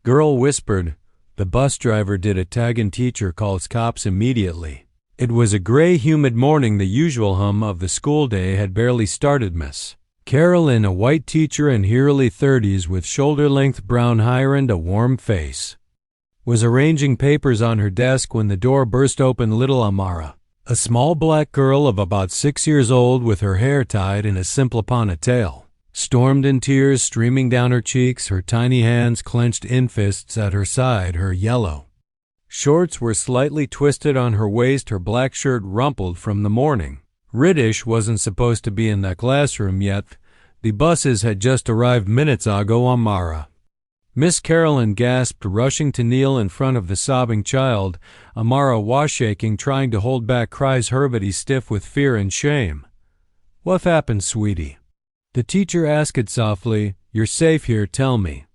Girl whispered. The bus driver did a tag and teacher calls cops immediately. It was a gray, humid morning. The usual hum of the school day had barely started. Miss Carolyn, a white teacher in her early 30s with shoulder-length brown hair and a warm face, was arranging papers on her desk when the door burst open. Little Amara, a small black girl of about 6 years old with her hair tied in a simple ponytail, stormed in, tears streaming down her cheeks, her tiny hands clenched in fists at her side. Her yellow shorts were slightly twisted on her waist, her black shirt rumpled from the morning. Riddish wasn't supposed to be in that classroom yet. The buses had just arrived minutes ago. Amara. Miss Carolyn gasped, rushing to kneel in front of the sobbing child. Amara was shaking, trying to hold back cries, her body stiff with fear and shame. What happened, sweetie? The teacher asked softly. You're safe here, tell me.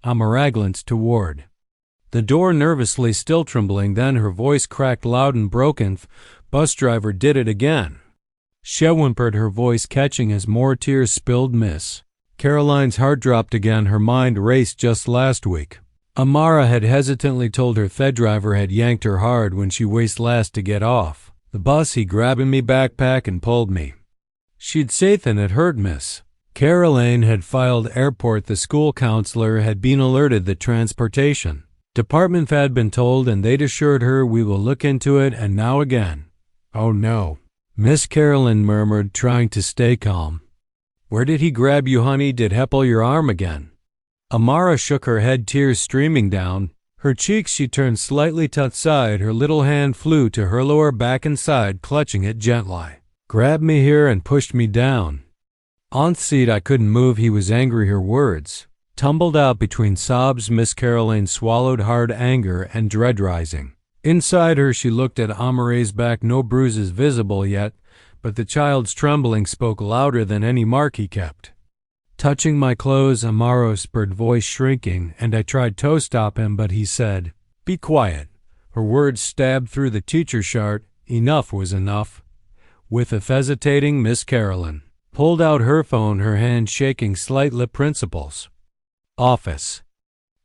Amara glanced toward the door nervously, still trembling. Then her voice cracked loud and broken. Bus driver did it again. She whimpered, her voice catching as more tears spilled. Miss Caroline's heart dropped again. Her mind raced. Just last week, Amara had hesitantly told her the driver had yanked her hard when she waited last to get off the bus. He grabbed me backpack and pulled me. She'd said that it hurt. Miss Caroline had filed airport. The school counselor had been alerted. The transportation department had been told, and they'd assured her, we will look into it. And now again. Oh no, Miss Carolyn murmured, trying to stay calm. Where did he grab you, honey? Did he pull your arm again? Amara shook her head, tears streaming down her cheeks. She turned slightly to the side. Her little hand flew to her lower back and side, clutching it gently. Grabbed me here and pushed me down on the seat. I couldn't move. He was angry. Her words tumbled out between sobs. Miss Caroline swallowed hard, anger and dread rising inside her. She looked at Amara's back, no bruises visible yet, but the child's trembling spoke louder than any mark he kept. Touching my clothes, Amara whispered, voice shrinking, and I tried to stop him, but he said, be quiet. Her words stabbed through the teacher's heart. Enough was enough. With a hesitating, Miss Carolyn pulled out her phone, her hand shaking slightly. Principal's office,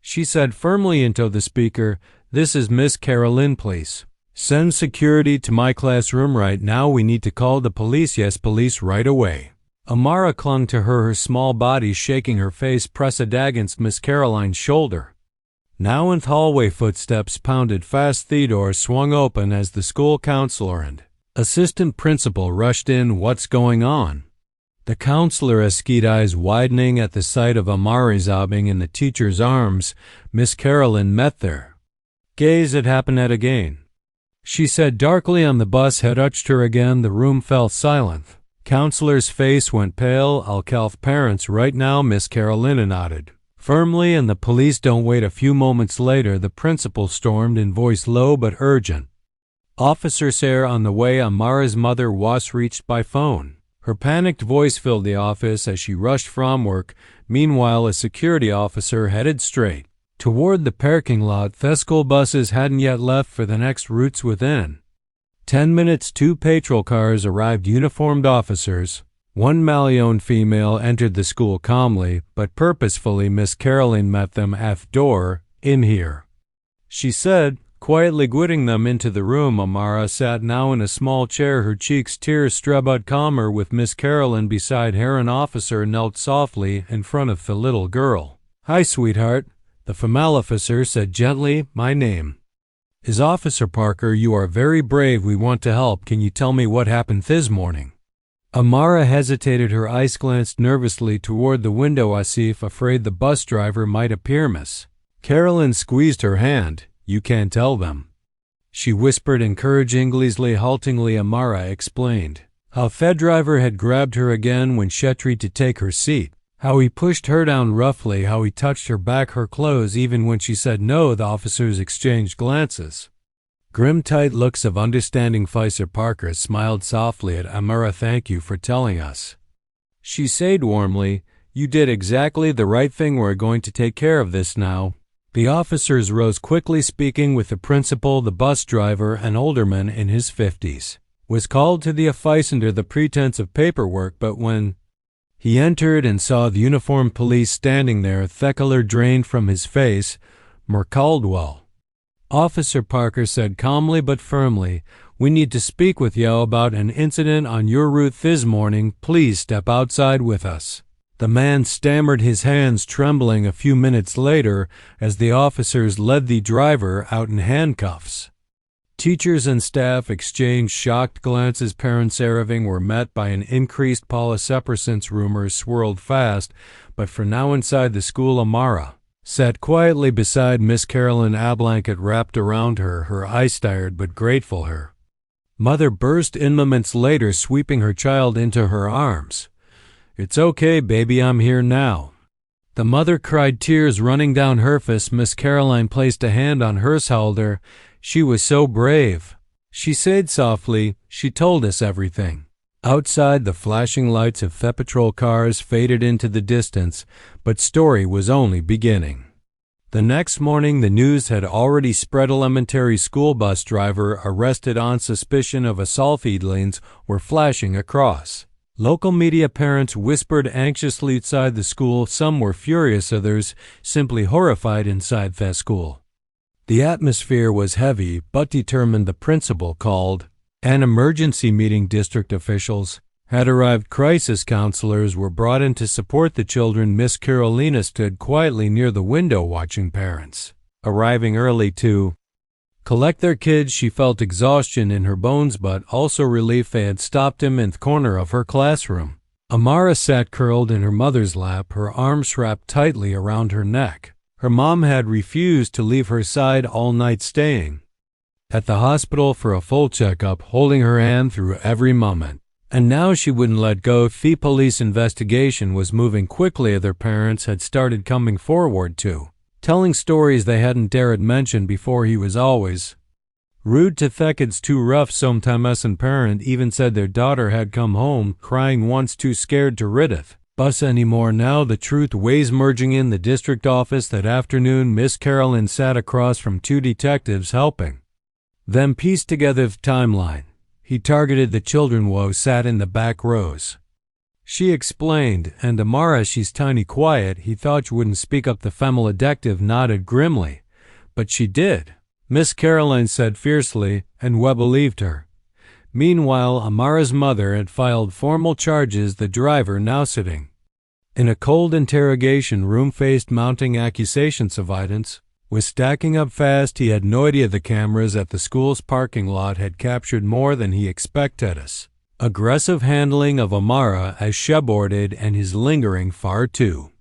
she said firmly into the speaker. This is Miss Carolyn, please. Send security to my classroom right now. We need to call the police. Yes, police right away. Amara clung to her small body shaking, her face pressed against Miss Caroline's shoulder. Now in the hallway, footsteps pounded fast. The door swung open as the school counselor and assistant principal rushed in. What's going on? The counselor's eyes widening at the sight of Amara sobbing in the teacher's arms. Miss Carolyn met their gaze. It happened again, she said darkly. On the bus had touched her again. The room fell silent. Counselor's face went pale. I'll call parents right now. Miss Carolyn nodded firmly, and the police don't wait. A few moments later, the principal stormed in, voice low but urgent. Officer Sarah on the way. Amara's mother was reached by phone. Her panicked voice filled the office as she rushed from work. Meanwhile, a security officer headed straight toward the parking lot. The school buses hadn't yet left for the next routes. Within 10 minutes, 2 patrol cars arrived. Uniformed officers. One malleoled female entered the school calmly but purposefully. Miss Caroline met them at the door. In here, she said, quietly guiding them into the room. Amara sat now in a small chair, her cheeks tears strebbed. Calmer with Miss Carolyn beside her, an officer knelt softly in front of the little girl. Hi, sweetheart, the female officer said gently. My name is Officer Parker. You are very brave. We want to help. Can you tell me what happened this morning? Amara hesitated, her eyes glanced nervously toward the window as if afraid the bus driver might appear. Miss Carolyn squeezed her hand. You can't tell them, she whispered encouragingly. Haltingly, Amara explained how the driver had grabbed her again when she tried to take her seat, how he pushed her down roughly, how he touched her back, her clothes, even when she said no. The officers exchanged glances. Grim, tight looks of understanding. Officer Parker smiled softly at Amara. Thank you for telling us, she said warmly. You did exactly the right thing. We're going to take care of this now. The officers rose quickly, speaking with the principal. The bus driver, an older man in his 50s, was called to the office under the pretense of paperwork, but when he entered and saw the uniformed police standing there, the color drained from his face. Caldwell. Officer Parker said calmly but firmly, "We need to speak with you about an incident on your route this morning. Please step outside with us." The man stammered, his hands trembling a few minutes later as the officers led the driver out in handcuffs. Teachers and staff exchanged shocked glances. Parents arriving were met by an increased policepra since rumors swirled fast, but for now inside the school, Amara sat quietly beside Miss Carolyn, a blanket wrapped around her, her eyes tired but grateful. Her mother burst in moments later, sweeping her child into her arms. "It's okay, baby, I'm here now." The mother cried, tears running down her face. Miss Caroline placed a hand on her shoulder. "She was so brave," she said softly. "She told us everything." Outside, the flashing lights of the patrol cars faded into the distance, but story was only beginning. The next morning, the news had already spread. Elementary school bus driver arrested on suspicion of assault. Headlines were flashing across local media. Parents whispered anxiously outside the school. Some were furious, others simply horrified inside the school. The atmosphere was heavy but determined. The principal called an emergency meeting. District officials had arrived. Crisis counselors were brought in to support the children. Miss Carolina stood quietly near the window watching parents arriving early to collect their kids. She felt exhaustion in her bones but also relief they had stopped him in the corner of her classroom. Amara sat curled in her mother's lap, her arms wrapped tightly around her neck. Her mom had refused to leave her side all night, staying at the hospital for a full checkup, holding her hand through every moment. And now she wouldn't let go. The police investigation was moving quickly. Other parents had started coming forward too, telling stories they hadn't dared mention before. He was always rude to the kids, too rough sometimes. And parent even said their daughter had come home crying once, too scared to rid of bus anymore. Now the truth was merging in the district office that afternoon. Miss Carolyn sat across from two detectives, helping them piece together the timeline. He targeted the children who sat in the back rows. She explained, and Amara, she's tiny quiet. He thought she wouldn't speak up. The female detective nodded grimly. But she did, Miss Caroline said fiercely, and Webb believed her. Meanwhile, Amara's mother had filed formal charges. The driver, now sitting in a cold interrogation room, faced mounting accusations of violence, was stacking up fast. He had no idea the cameras at the school's parking lot had captured more than he expected. His aggressive handling of Amara as she boarded, and his lingering far too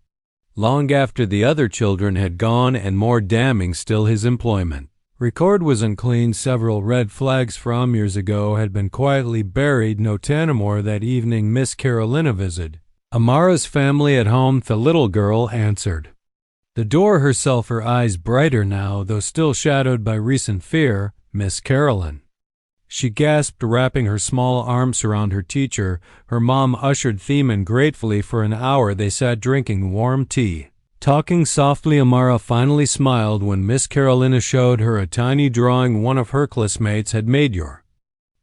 long after the other children had gone, and more damning still, his employment record was unclean. Several red flags from years ago had been quietly buried. No Tanamore that evening. Miss Carolina visited Amara's family at home. The little girl answered the door herself, her eyes brighter now, though still shadowed by recent fear. "Miss Carolyn," she gasped, wrapping her small arms around her teacher. Her mom ushered them in gratefully. For an hour they sat drinking warm tea, talking softly. Amara finally smiled when Miss Carolina showed her a tiny drawing one of her classmates had made. "You're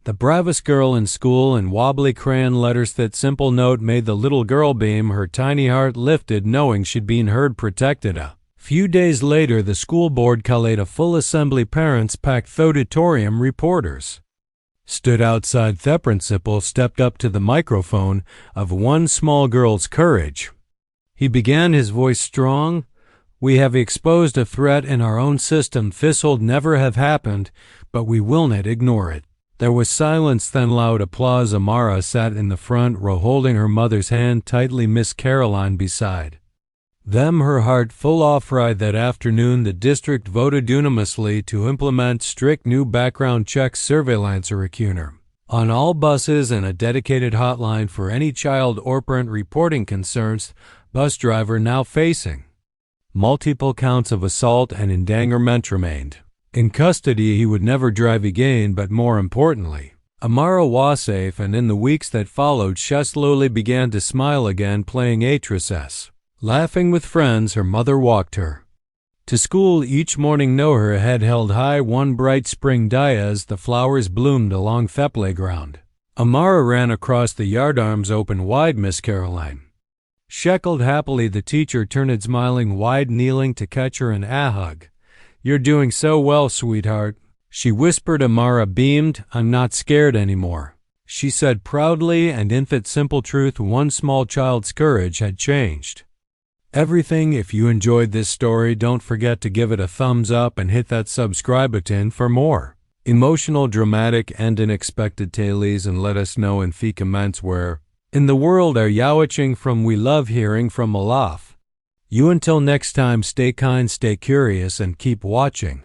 the bravest girl in school," in wobbly crayon letters. That simple note made the little girl beam, her tiny heart lifted knowing she'd been heard, protected. A few days later, the school board called a full assembly. Parents packed the auditorium. Reporters stood outside. The principal stepped up to the microphone of one small girl's courage. He began, his voice strong. "We have exposed a threat in our own system. This'll never have happened, but we will not ignore it." There was silence, then loud applause. Amara sat in the front row, holding her mother's hand tightly, Miss Caroline beside them, her heart full of pride. That afternoon, the district voted unanimously to implement strict new background check surveillance recount on all buses and a dedicated hotline for any child or parent reporting concerns. Bus driver, now facing multiple counts of assault and endangerment, remained in custody. He would never drive again, but more importantly, Amara was safe, and in the weeks that followed, she slowly began to smile again, playing actresses. Laughing with friends, her mother walked her to school each morning, her head held high. One bright spring day, as the flowers bloomed along the playground, Amara ran across the yard, arms open wide. Miss Caroline sheckled happily. The teacher turned, smiling wide, kneeling to catch her in a hug. You're doing so well, sweetheart, she whispered. Amara beamed. I'm not scared anymore, she said proudly, and infant simple truth, one small child's courage had changed everything. If you enjoyed this story, don't forget to give it a thumbs up and hit that subscribe button for more emotional, dramatic, and unexpected tales, and let us know in the comments where in the world are you watching from. We love hearing from all of you. Until next time, stay kind, stay curious, and keep watching.